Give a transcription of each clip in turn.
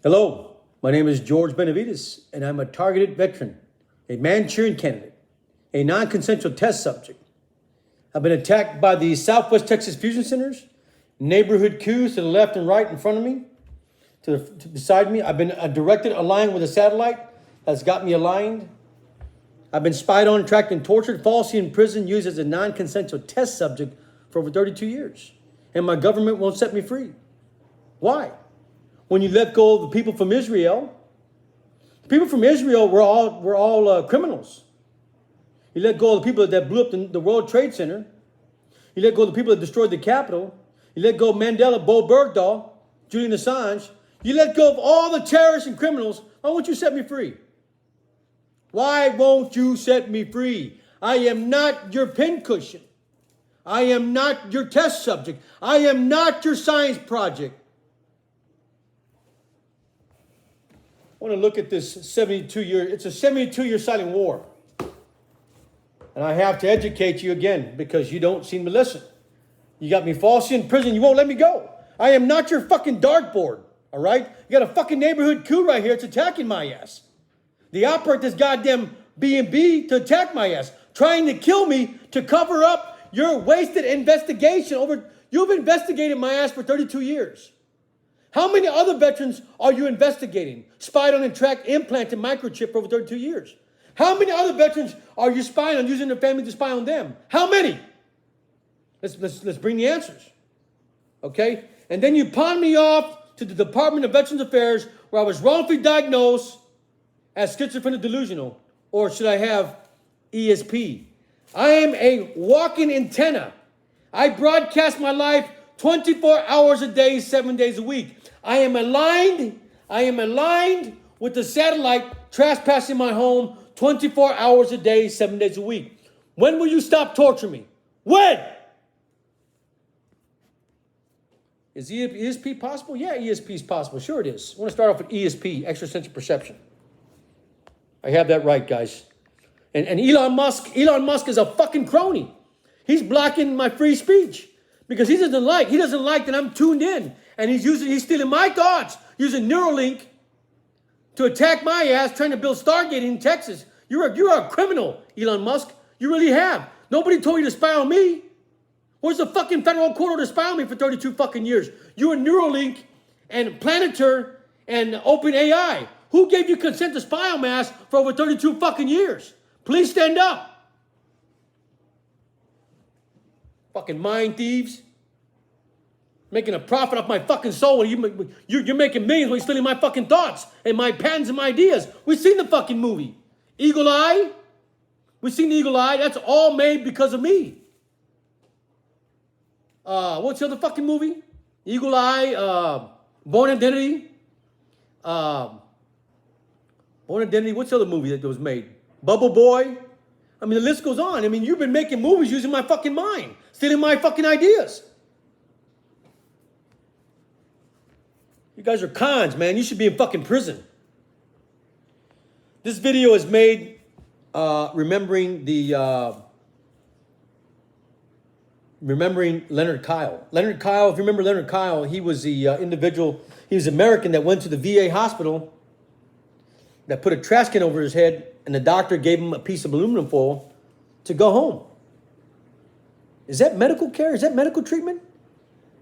Hello, my name is George Benavides, and I'm a targeted veteran, a Manchurian candidate, a non-consensual test subject. I've been attacked by the Southwest Texas Fusion Centers, neighborhood coups to the left and right in front of me, to beside me. I've been directed aligned with a satellite that's got me aligned. I've been spied on, tracked, and tortured, falsely in prison, used as a non-consensual test subject for over 32 years. And my government won't set me free. Why? When you let go of the people from Israel, the people from Israel were all criminals. You let go of the people that blew up the World Trade Center. You let go of the people that destroyed the Capitol. You let go of Mandela, Bo Bergdahl, Julian Assange. You let go of all the terrorists and criminals. Why won't you set me free? Why won't you set me free? I am not your pincushion. I am not your test subject. I am not your science project. I want to look at this 72-year, it's a 72-year silent war. And I have to educate you again because you don't seem to listen. You got me falsely in prison. You won't let me go. I am not your fucking dartboard, all right? You got a fucking neighborhood coup right here. It's attacking my ass. They operate this goddamn B&B to attack my ass, trying to kill me to cover up your wasted investigation over. You've investigated my ass for 32 years. How many other veterans are you investigating? Spied on and tracked, implanted microchip for over 32 years. How many other veterans are you spying on, using their family to spy on them? How many? Let's bring the answers. Okay? And then you pawn me off to the Department of Veterans Affairs where I was wrongfully diagnosed as schizophrenic delusional. Or should I have ESP? I am a walking antenna. I broadcast my life 24 hours a day, 7 days a week. I am aligned with the satellite trespassing my home 24 hours a day, 7 days a week. When will you stop torturing me? When? Is ESP possible? Yeah, ESP is possible. Sure it is. I want to start off with ESP, extrasensory perception. I have that right, guys. And Elon Musk is a fucking crony. He's blocking my free speech because he doesn't like that I'm tuned in. And he's stealing my thoughts, using Neuralink to attack my ass, trying to build Stargate in Texas. You're a criminal, Elon Musk. You really have. Nobody told you to spy on me. Where's the fucking federal court order to spy on me for 32 fucking years? You and Neuralink and Planeter and OpenAI. Who gave you consent to spy on my ass for over 32 fucking years? Please stand up. Fucking mind thieves. Making a profit off my fucking soul. You're making millions when you're stealing my fucking thoughts and my patents and my ideas. We've seen the fucking movie. Eagle Eye. We've seen Eagle Eye. That's all made because of me. What's the other fucking movie? Eagle Eye. Born Identity. Born Identity. What's the other movie that was made? Bubble Boy. I mean, the list goes on. I mean, you've been making movies using my fucking mind. Stealing my fucking ideas. You guys are cons, man. You should be in fucking prison. This video is made remembering Leonard Kyle. Leonard Kyle, if you remember Leonard Kyle, he was the individual, he was American that went to the VA hospital that put a trash can over his head and the doctor gave him a piece of aluminum foil to go home. Is that medical care? Is that medical treatment?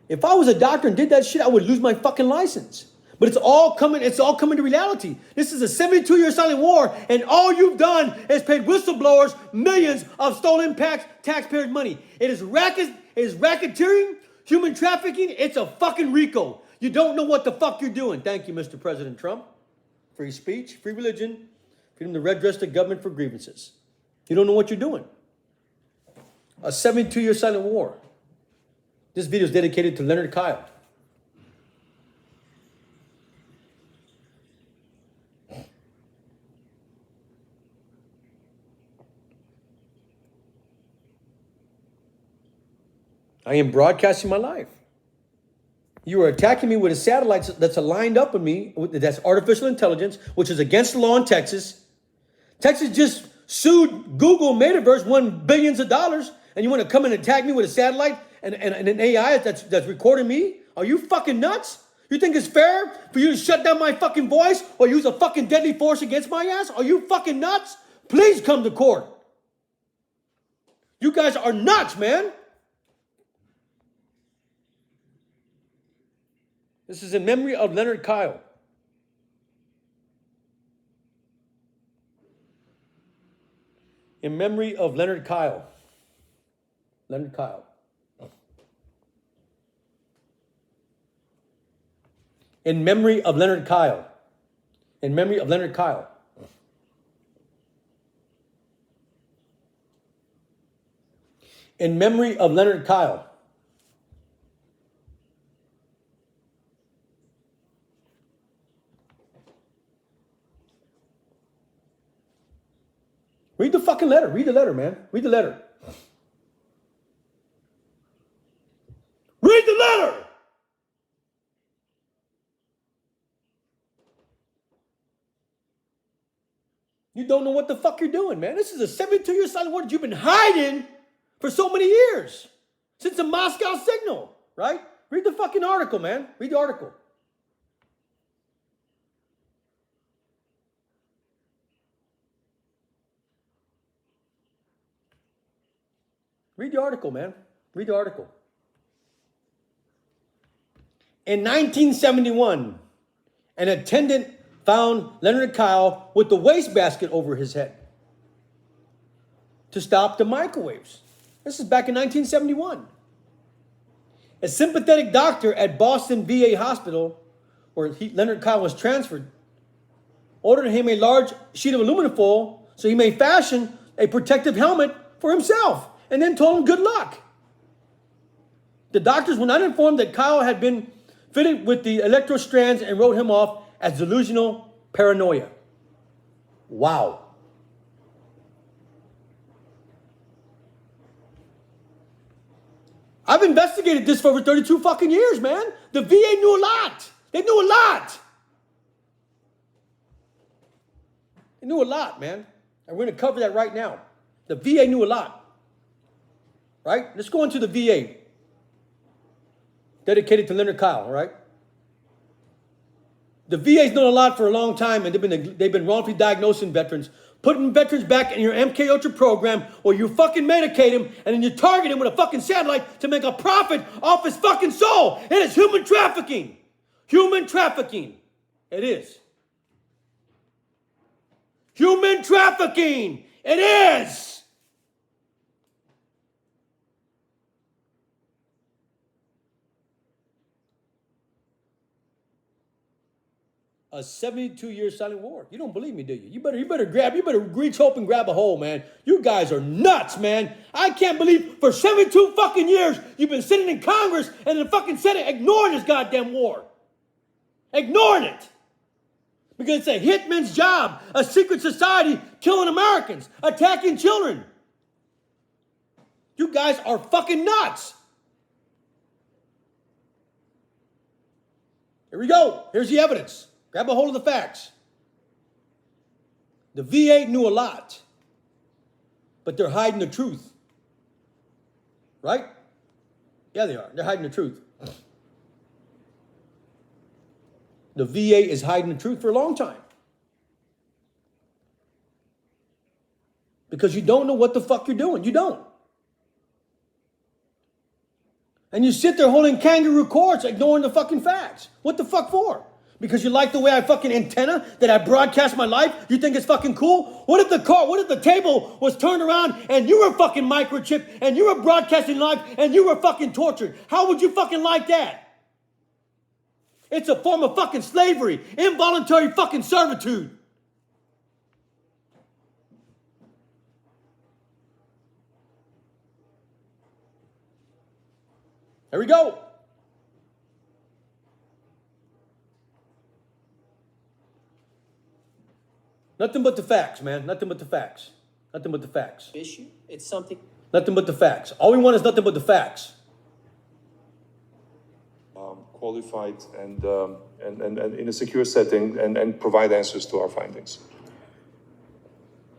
If I was a doctor and did that shit, I would lose my fucking license. But it's all coming to reality. This is a 72-year silent war, and all you've done is paid whistleblowers millions of stolen taxpayers' money. It is racketeering, human trafficking. It's a fucking RICO. You don't know what the fuck you're doing. Thank you, Mr. President Trump. Free speech, free religion, freedom to redress the government for grievances. You don't know what you're doing. A 72-year silent war. This video is dedicated to Leonard Kyle. I am broadcasting my life. You are attacking me with a satellite that's aligned up with me, that's artificial intelligence, which is against the law in Texas. Texas just sued Google Metaverse, won billions of dollars, and you want to come and attack me with a satellite and an AI that's recording me? Are you fucking nuts? You think it's fair for you to shut down my fucking voice or use a fucking deadly force against my ass? Are you fucking nuts? Please come to court. You guys are nuts, man. This is in memory of Leonard Kyle. In memory of Leonard Kyle. Leonard Kyle. In memory of Leonard Kyle. In memory of Leonard Kyle. In memory of Leonard Kyle. Read the fucking letter. Read the letter, man. Read the letter. Read the letter! You don't know what the fuck you're doing, man. This is a 72-year silent war that you've been hiding for so many years. Since the Moscow signal, right? Read the fucking article, man. Read the article. Read the article, man. Read the article. In 1971, an attendant found Leonard Kyle with the wastebasket over his head to stop the microwaves. This is back in 1971. A sympathetic doctor at Boston VA Hospital, where Leonard Kyle was transferred, ordered him a large sheet of aluminum foil so he may fashion a protective helmet for himself, and then told him good luck. The doctors were not informed that Kyle had been fitted with the electro-strands and wrote him off as delusional paranoia. Wow. I've investigated this for over 32 fucking years, man. The VA knew a lot. They knew a lot. They knew a lot, man. And we're going to cover that right now. The VA knew a lot. Right? Let's go into the VA. Dedicated to Leonard Kyle, all right? The VA's known a lot for a long time, and they've been wrongfully diagnosing veterans, putting veterans back in your MK Ultra program where you fucking medicate him and then you target him with a fucking satellite to make a profit off his fucking soul. It is human trafficking. Human trafficking. It is. Human trafficking. It is. A 72-year silent war. You don't believe me, do you? You better reach up and grab a hole, man. You guys are nuts, man. I can't believe for 72 fucking years you've been sitting in Congress and in the fucking Senate ignoring this goddamn war. Ignoring it. Because it's a hitman's job, a secret society killing Americans, attacking children. You guys are fucking nuts. Here we go. Here's the evidence. Grab a hold of the facts. The VA knew a lot, but they're hiding the truth. Right? Yeah, they are. They're hiding the truth. The VA is hiding the truth for a long time. Because you don't know what the fuck you're doing. You don't. And you sit there holding kangaroo courts, ignoring the fucking facts. What the fuck for? Because you like the way I fucking antenna that I broadcast my life? You think it's fucking cool? What if the table was turned around and you were fucking microchipped and you were broadcasting live and you were fucking tortured? How would you fucking like that? It's a form of fucking slavery, involuntary fucking servitude. There we go. Nothing but the facts, man. Nothing but the facts. Nothing but the facts. Issue. It's something. Nothing but the facts. All we want is nothing but the facts. Qualified and in a secure setting and provide answers to our findings.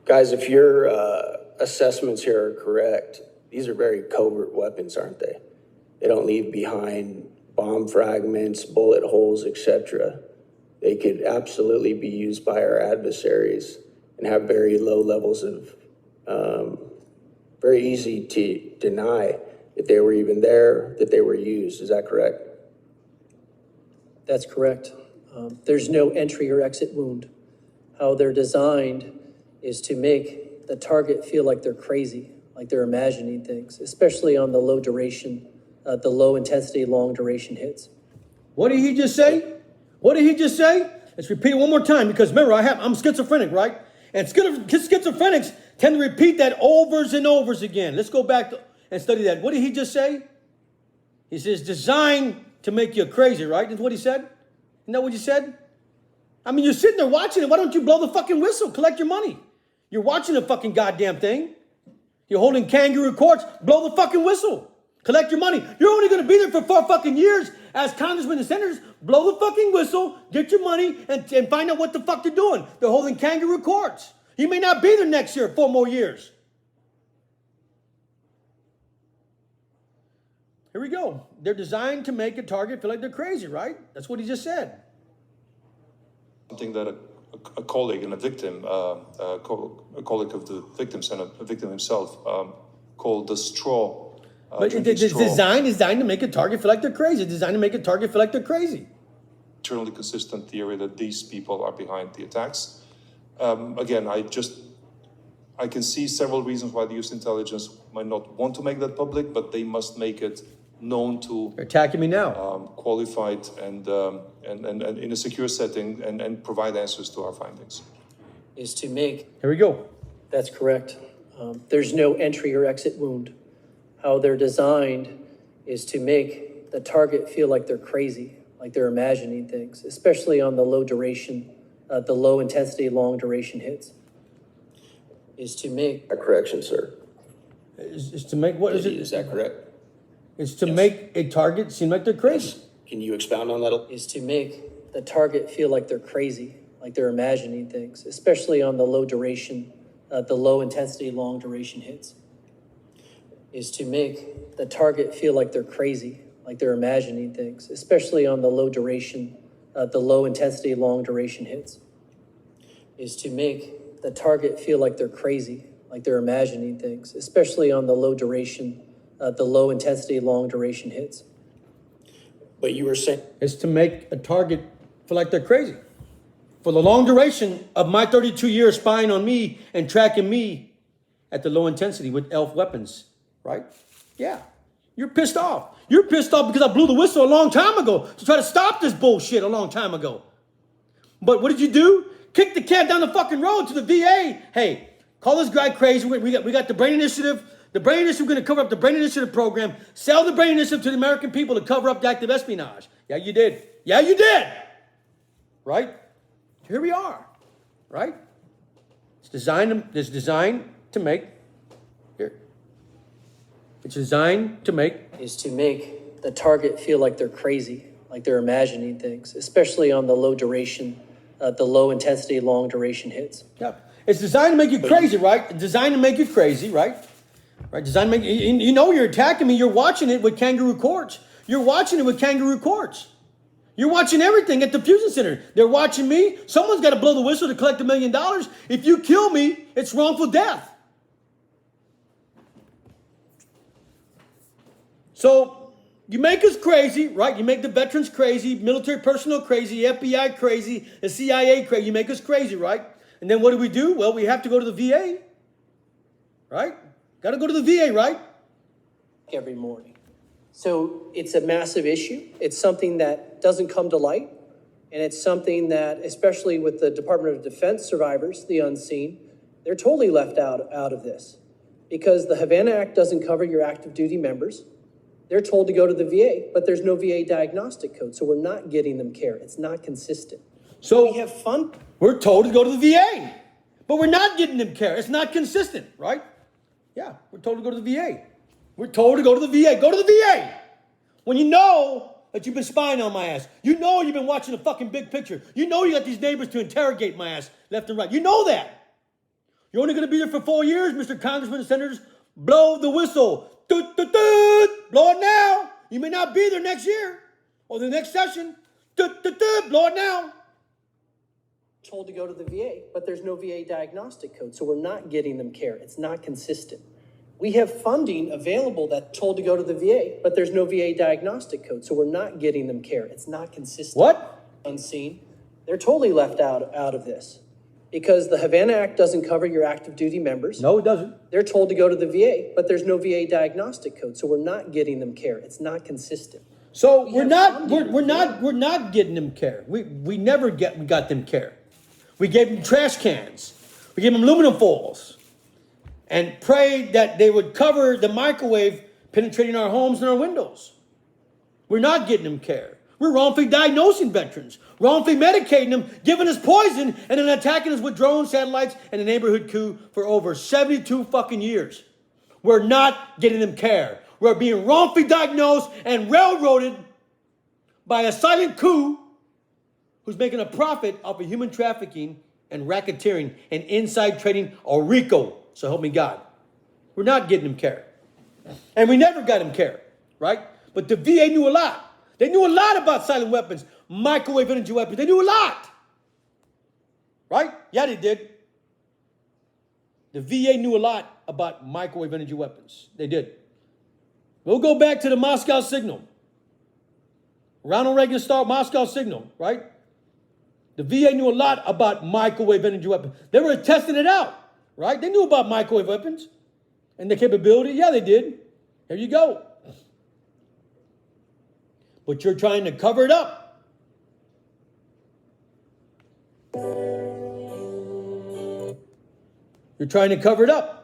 Guys, if your assessments here are correct, these are very covert weapons, aren't they? They don't leave behind bomb fragments, bullet holes, etc. They could absolutely be used by our adversaries and have very low levels of, very easy to deny that they were even there, that they were used. Is that correct? That's correct. There's no entry or exit wound. How they're designed is to make the target feel like they're crazy, like they're imagining things, especially on the low duration, the low intensity, long duration hits. What did he just say? What did he just say? Let's repeat it one more time because remember, I'm schizophrenic, right? And schizophrenics tend to repeat that overs and overs again. Let's go back and study that. What did he just say? He says, designed to make you crazy, right? That's what he said? Isn't that what you said? I mean, you're sitting there watching it. Why don't you blow the fucking whistle? Collect your money. You're watching the fucking goddamn thing. You're holding kangaroo courts. Blow the fucking whistle. Collect your money. You're only going to be there for 4 fucking years as congressmen and senators. Blow the fucking whistle, get your money, and find out what the fuck they're doing. They're holding kangaroo courts. You may not be there next year, 4 more years. Here we go. They're designed to make a target feel like they're crazy, right? That's what he just said. Something that a colleague and a victim, a colleague of the victims and a victim himself called the straw. But it's designed to make a target feel like they're crazy. It's designed to make a target feel like they're crazy. Internally consistent theory that these people are behind the attacks. Again, I can see several reasons why the U.S. intelligence might not want to make that public, but they must make it known to They're attacking me now. qualified and in a secure setting and provide answers to our findings. Is to make. Here we go. That's correct. There's no entry or exit wound. How they're designed is to make the target feel like they're crazy, like they're imagining things, especially on the low duration, the low intensity, long duration hits. Is to make. A correction, sir. Is to make, what is it? Is that correct? It's to make a target seem like they're crazy. Can you expound on that? Is to make the target feel like they're crazy, like they're imagining things, especially on the low duration, the low intensity, long duration hits. Is to make the target feel like they're crazy, like they're imagining things, especially on the low duration, the low intensity, long duration hits. Is to make the target feel like they're crazy, like they're imagining things, especially on the low duration, the low intensity, long duration hits. But you were saying. It's to make a target feel like they're crazy. For the long duration of my 32 years spying on me and tracking me at the low intensity with ELF weapons, right? Yeah. You're pissed off. You're pissed off because I blew the whistle a long time ago to try to stop this bullshit a long time ago. But what did you do? Kick the can down the fucking road to the VA. Hey, call this guy crazy. We got the Brain Initiative. The Brain Initiative, we're going to cover up the Brain Initiative program. Sell the Brain Initiative to the American people to cover up the active espionage. Yeah, you did. Yeah, you did. Right? Here we are. Right? It's designed to make. Here. It's designed to make. Is to make the target feel like they're crazy, like they're imagining things, especially on the low duration, the low intensity, long duration hits. Yeah. It's designed to make you crazy, right? Designed to make you crazy, right? Right? Designed to make you know you're attacking me. You're watching it with kangaroo courts. You're watching it with kangaroo courts. You're watching everything at the Fusion Center. They're watching me. Someone's got to blow the whistle to collect $1 million. If you kill me, it's wrongful death. So you make us crazy, right? You make the veterans crazy, military personnel crazy, FBI crazy, the CIA crazy. You make us crazy, right? And then what do? Well, we have to go to the VA, right? Got to go to the VA, right? Every morning. So it's a massive issue. It's something that doesn't come to light. And it's something that, especially with the Department of Defense survivors, the unseen, they're totally left out of this. Because the Havana Act doesn't cover your active duty members. They're told to go to the VA, but there's no VA diagnostic code. So we're not getting them care. It's not consistent. So we have fun. We're told to go to the VA, but we're not getting them care. It's not consistent, right? Yeah, we're told to go to the VA. We're told to go to the VA. Go to the VA. When you know that you've been spying on my ass. You know you've been watching the fucking big picture. You know you got these neighbors to interrogate my ass left and right. You know that. You're only going to be there for 4 years, Mr. Congressman and Senators. Blow the whistle. Doot, doot, doot. Blow it now. You may not be there next year. Or the next session, blow it now. Told to go to the VA, but there's no VA diagnostic code, so we're not getting them care. It's not consistent. We have funding available that told to go to the VA, but there's no VA diagnostic code, so we're not getting them care. It's not consistent. What? Unseen. They're totally left out of this because the Havana Act doesn't cover your active duty members. No, it doesn't. They're told to go to the VA, but there's no VA diagnostic code, so we're not getting them care. It's not consistent. So we're have not funding. we're not getting them care. We never got them care. We gave them trash cans. We gave them aluminum foils, and prayed that they would cover the microwave penetrating our homes and our windows. We're not getting them care. We're wrongfully diagnosing veterans, wrongfully medicating them, giving us poison, and then attacking us with drone satellites and a neighborhood coup for over 72 fucking years. We're not getting them care. We're being wrongfully diagnosed and railroaded by a silent coup who's making a profit off of human trafficking and racketeering and inside trading, or RICO. So help me God. We're not getting them care. And we never got them care, right? But the VA knew a lot. They knew a lot about silent weapons, microwave energy weapons. They knew a lot. Right? Yeah, they did. The VA knew a lot about microwave energy weapons. They did. We'll go back to the Moscow Signal. Ronald Reagan started Moscow Signal, right? The VA knew a lot about microwave energy weapons. They were testing it out, right? They knew about microwave weapons and the capability. Yeah, they did. Here you go. But you're trying to cover it up. You're trying to cover it up.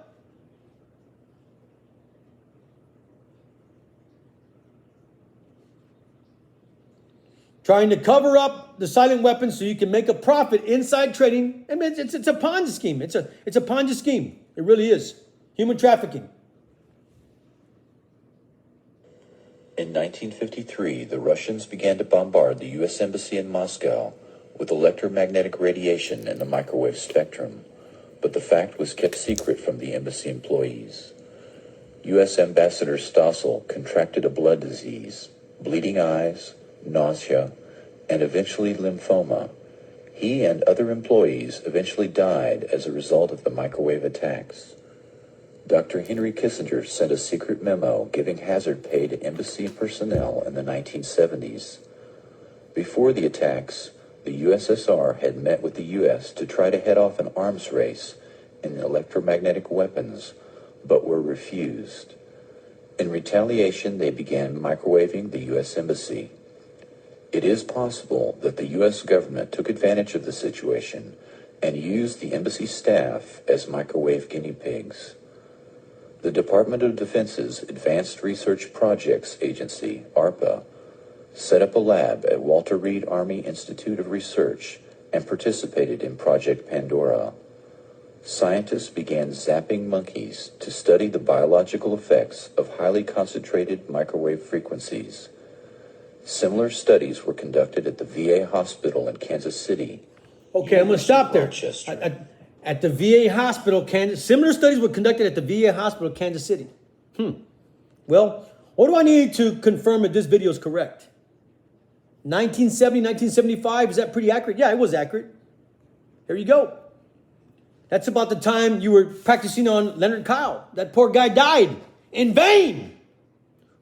Trying to cover up the silent weapons so you can make a profit inside trading. I mean, it's a Ponzi scheme. It's a Ponzi scheme. It really is. Human trafficking. In 1953, the Russians began to bombard the U.S. Embassy in Moscow with electromagnetic radiation in the microwave spectrum, but the fact was kept secret from the embassy employees. U.S. Ambassador Stossel contracted a blood disease, bleeding eyes, nausea, and eventually lymphoma. He and other employees eventually died as a result of the microwave attacks. Dr. Henry Kissinger sent a secret memo giving hazard pay to embassy personnel in the 1970s. Before the attacks, the USSR had met with the U.S. to try to head off an arms race in electromagnetic weapons, but were refused. In retaliation, they began microwaving the U.S. Embassy. It is possible that the U.S. government took advantage of the situation and used the embassy staff as microwave guinea pigs. The Department of Defense's Advanced Research Projects Agency, ARPA, set up a lab at Walter Reed Army Institute of Research and participated in Project Pandora. Scientists began zapping monkeys to study the biological effects of highly concentrated microwave frequencies. Similar studies were conducted at the VA hospital in Kansas City. Okay, I'm going to stop there. Rochester. At the VA hospital, Kansas, similar studies were conducted at the VA hospital, Kansas City. Well, what do I need to confirm that this video is correct? 1970, 1975, is that pretty accurate? Yeah, it was accurate. Here you go. That's about the time you were practicing on Leonard Kyle. That poor guy died in vain.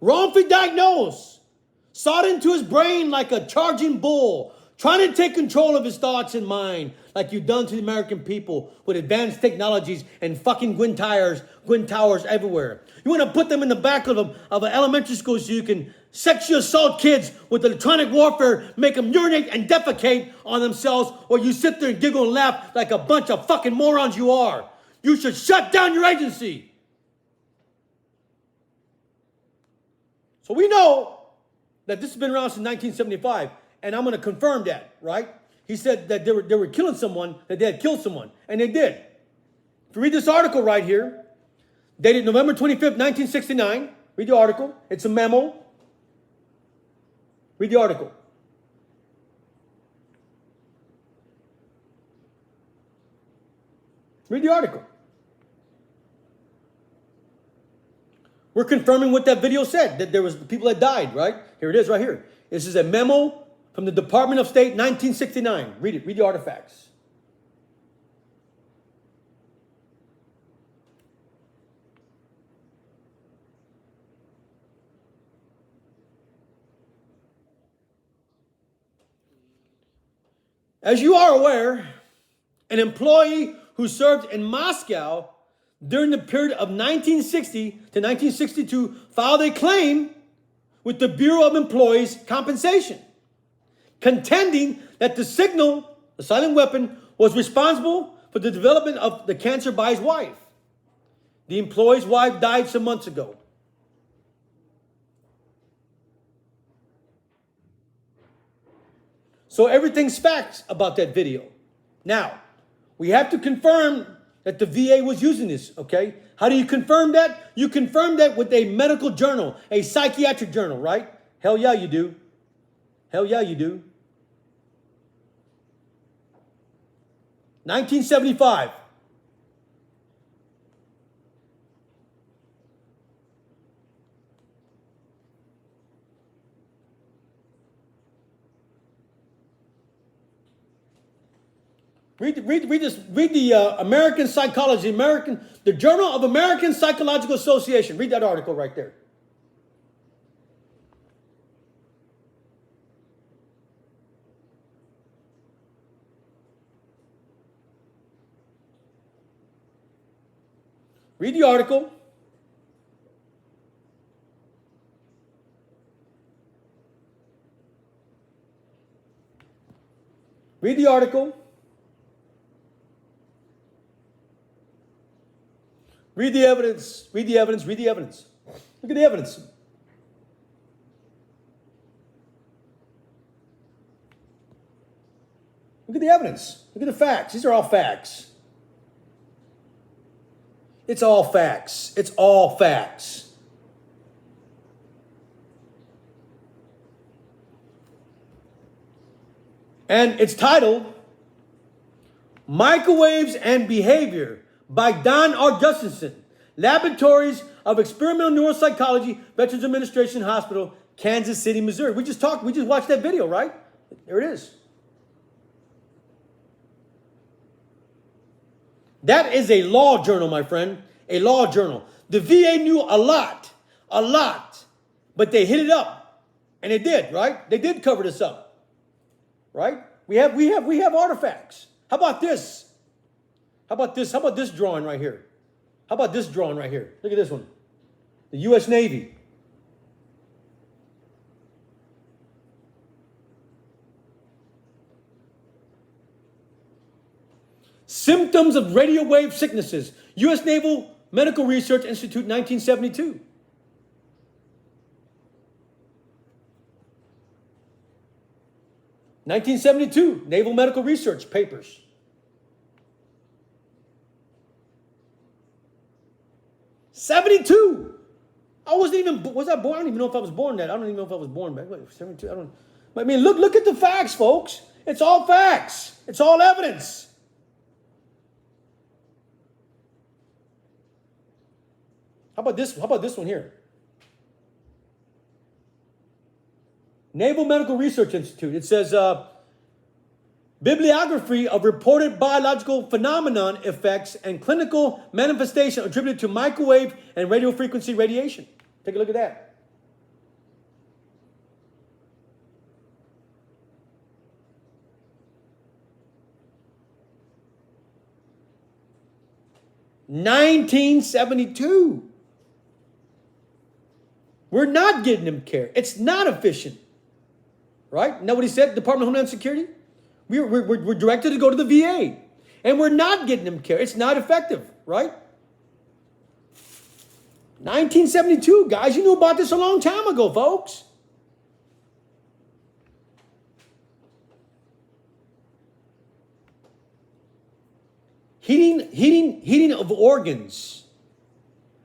Wrongfully diagnosed. Sawed into his brain like a charging bull. Trying to take control of his thoughts and mind like you've done to the American people with advanced technologies and fucking Gwyn towers everywhere. You want to put them in the back of an elementary school so you can sexually assault kids with electronic warfare, make them urinate and defecate on themselves, or you sit there and giggle and laugh like a bunch of fucking morons you are. You should shut down your agency. So we know that this has been around since 1975. And I'm going to confirm that, right? He said that they were killing someone, that they had killed someone. And they did. If you read this article right here, dated November 25th, 1969. Read the article. It's a memo. Read the article. Read the article. We're confirming what that video said, that there was people that died, right? Here it is right here. This is a memo from the Department of State, 1969. Read it. Read the artifacts. As you are aware, an employee who served in Moscow during the period of 1960 to 1962 filed a claim with the Bureau of Employees Compensation, contending that the signal, the silent weapon, was responsible for the development of the cancer by his wife. The employee's wife died some months ago. So everything's facts about that video. Now, we have to confirm that the VA was using this, okay? How do you confirm that? You confirm that with a medical journal, a psychiatric journal, right? Hell yeah, you do. Hell yeah, you do. 1975. Read the American Psychology, the Journal of American Psychological Association. Read that article right there. Read the article. Read the article. Read the evidence. Read the evidence. Read the evidence. Look at the evidence. Look at the evidence. Look at the facts. These are all facts. It's all facts. It's all facts. And it's titled Microwaves and Behavior by Don R. Gustafson, Laboratories of Experimental Neuropsychology, Veterans Administration Hospital, Kansas City, Missouri. We just watched that video, right? There it is. That is a law journal, my friend. A law journal. The VA knew a lot, but they hid it up. And they did, right? They did cover this up. Right? We have artifacts. How about this? How about this? How about this drawing right here? How about this drawing right here? Look at this one. The U.S. Navy. Symptoms of radio wave sicknesses. U.S. Naval Medical Research Institute, 1972. (1972) Naval Medical Research Papers. '72. Was I born? I don't even know if I was born that. I don't even know if I was born back. Wait, 72. I mean, look at the facts, folks. It's all facts. It's all evidence. How about this? How about this one here? Naval Medical Research Institute. It says, bibliography of reported biological phenomenon effects and clinical manifestation attributed to microwave and radio frequency radiation. Take a look at that. (1972). We're not getting them care. It's not efficient. Right? Isn't that what he said, Department of Homeland Security? We're directed to go to the VA. And we're not getting them care. It's not effective, right? 1972, guys, you knew about this a long time ago, folks. Heating of organs.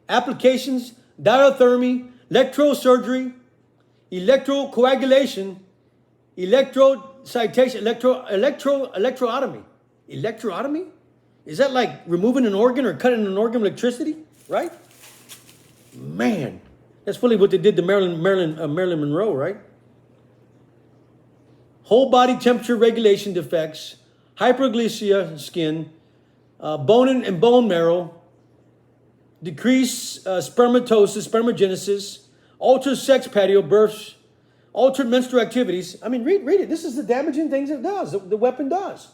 Applications, diathermy, electrosurgery, electrocoagulation, electrocytation, electrotomy. Electrotomy? Is that like removing an organ or cutting an organ with electricity? Right? Man, that's really what they did to Marilyn Monroe, right? whole body temperature regulation defects, hyperglycia skin, bone and bone marrow, decreased spermatogenesis, altered sex patio births, altered menstrual activities. I mean, read it. This is the damaging things it does, the weapon does.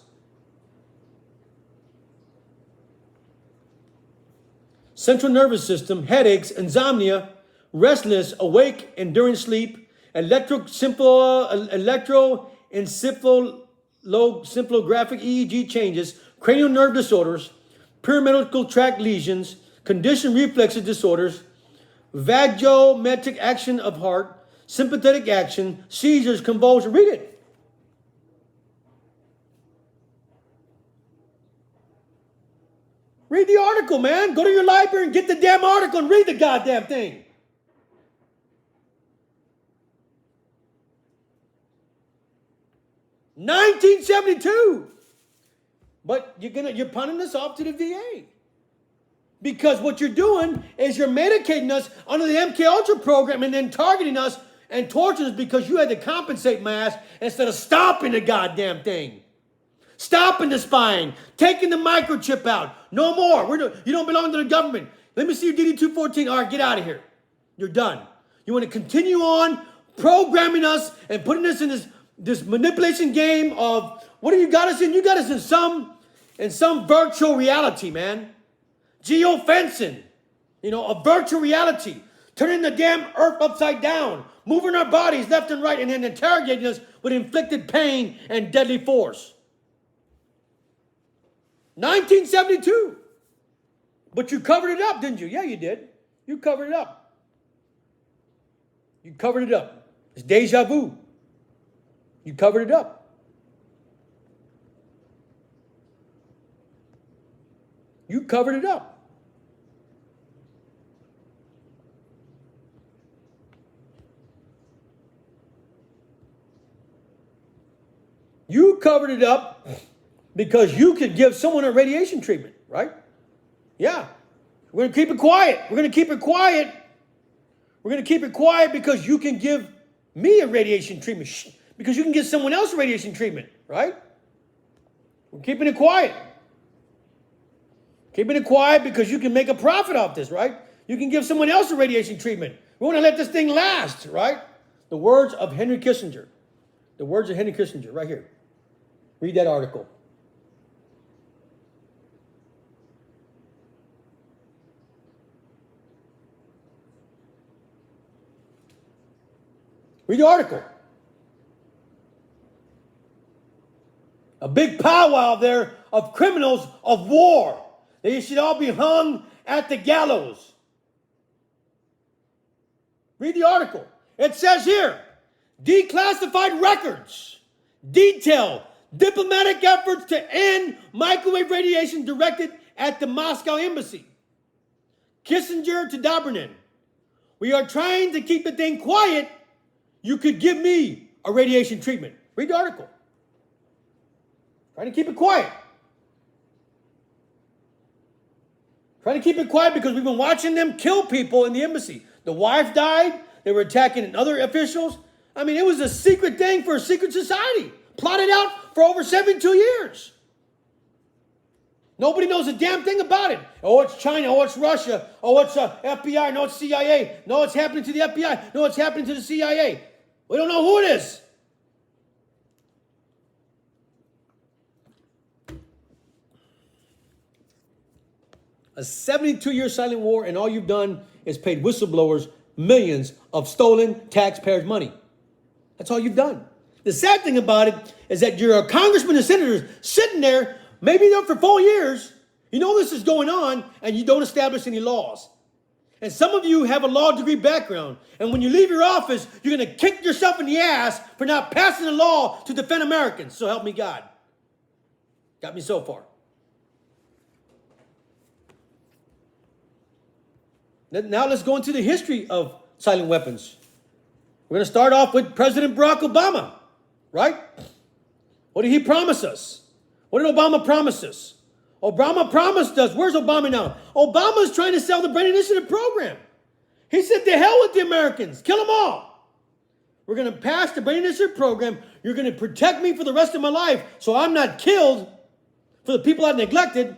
Central nervous system, headaches, insomnia, restlessness, awake and during sleep, electroencephalographic EEG changes, cranial nerve disorders, pyramidal tract lesions, conditioned reflexes disorders, vagometric action of heart, sympathetic action, seizures, convulsion. Read it. Read the article, man. Go to your library and get the damn article and read the goddamn thing. $1972. But you're punting us off to the VA. Because what you're doing is you're medicating us under the MK Ultra program and then targeting us and torturing us because you had to compensate my ass instead of stopping the goddamn thing. Stopping the spying, taking the microchip out. No more. You don't belong to the government. Let me see your DD-214. All right, get out of here. You're done. You want to continue on programming us and putting us in this manipulation game of, what do you got us in? You got us in some virtual reality, man. Geofencing. A virtual reality. Turning the damn earth upside down. Moving our bodies left and right and then interrogating us with inflicted pain and deadly force. 1972. But you covered it up, didn't you? Yeah, you did. You covered it up. You covered it up. It's deja vu. You covered it up. You covered it up. You covered it up because you could give someone a radiation treatment, right? Yeah. We're going to keep it quiet. We're going to keep it quiet. We're going to keep it quiet because you can give me a radiation treatment. Because you can give someone else a radiation treatment, right? We're keeping it quiet. Keeping it quiet because you can make a profit off this, right? You can give someone else a radiation treatment. We want to let this thing last, right? The words of Henry Kissinger. The words of Henry Kissinger, right here. Read that article. Read the article. A big powwow there of criminals of war. They should all be hung at the gallows. Read the article. It says here, declassified records detail diplomatic efforts to end microwave radiation directed at the Moscow embassy. Kissinger to Dobrynin. We are trying to keep the thing quiet. You could give me a radiation treatment. Read the article. Trying to keep it quiet. Trying to keep it quiet because we've been watching them kill people in the embassy. The wife died. They were attacking other officials. I mean, it was a secret thing for a secret society. Plotted out for over 72 years. Nobody knows a damn thing about it. Oh, it's China. Oh, it's Russia. Oh, it's FBI. No, it's CIA. No, it's happening to the FBI. No, it's happening to the CIA. We don't know who it is. A 72-year silent war, and all you've done is paid whistleblowers millions of stolen taxpayers' money. That's all you've done. The sad thing about it is that you're a congressman and senator sitting there, maybe there for 4 years. You know this is going on, and you don't establish any laws. And some of you have a law degree background, and when you leave your office, you're going to kick yourself in the ass for not passing a law to defend Americans. So help me God. Got me so far. Now let's go into the history of silent weapons. We're going to start off with President Barack Obama, right? What did he promise us? What did Obama promise us? Obama promised us, where's Obama now? Obama's trying to sell the Brain Initiative program. He said, to hell with the Americans, kill them all. We're going to pass the brain initiative program. You're going to protect me for the rest of my life so I'm not killed for the people I've neglected.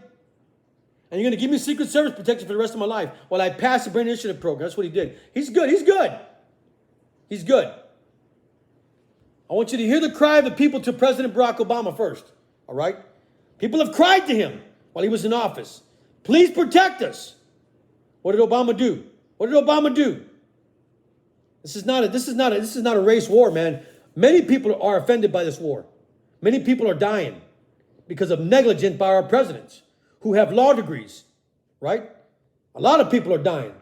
And you're going to give me Secret Service protection for the rest of my life while I pass the brain initiative program. That's what he did. He's good. He's good. He's good. I want you to hear the cry of the people to President Barack Obama first. All right? People have cried to him while he was in office. Please protect us. What did Obama do? What did Obama do? This is not a race war, man. Many people are offended by this war. Many people are dying because of negligence by our presidents who have law degrees, right? A lot of people are dying.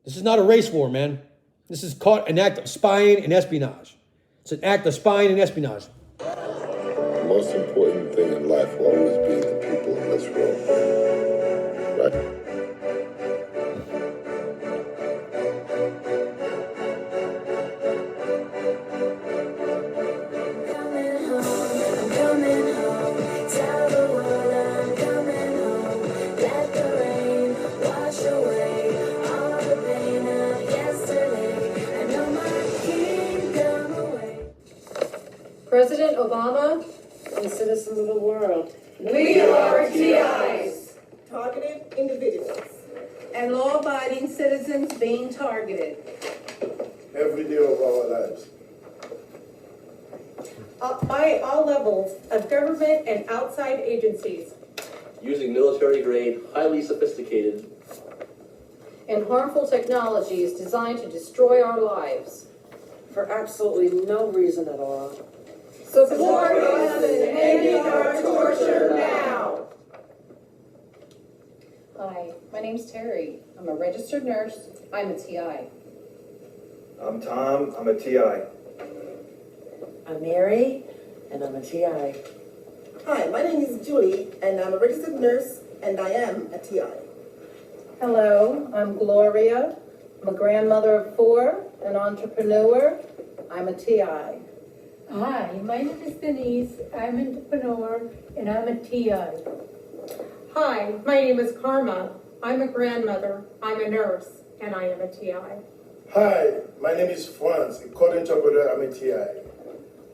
This is not a race war, man. This is called an act of spying and espionage. It's an act of spying and espionage. The most important thing in life will always be the people in this room. Right? President Obama and citizens of the world. We are TIs. Targeted individuals and law-abiding citizens being targeted Every day of our lives. by all levels of government and outside agencies using military-grade, highly sophisticated, and harmful technologies designed to destroy our lives. for absolutely no reason at all. Support us in ending our torture now. Hi, my name's Terry. I'm a registered nurse. I'm a TI. I'm Tom, I'm a TI. I'm Mary, and I'm a TI. Hi, my name is Julie, and I'm a registered nurse, and I am a TI. Hello, I'm Gloria. I'm a grandmother of 4, an entrepreneur. I'm a TI. Hi, my name is Denise. I'm an entrepreneur and I'm a TI. Hi, my name is Karma. I'm a grandmother. I'm a nurse, and I am a TI. Hi, my name is Franz, a code interpreter. I'm a TI.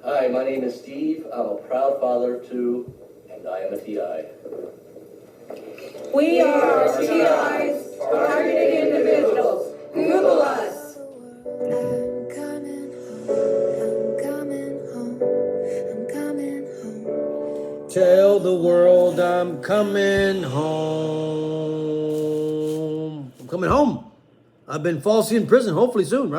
Hi, my name is Steve. I'm a proud father of 2, and I am a TI. We are TIs, targeted individuals. Google us. Tell the world I'm coming home. I'm coming home. I've been falsely in prison, hopefully soon, right?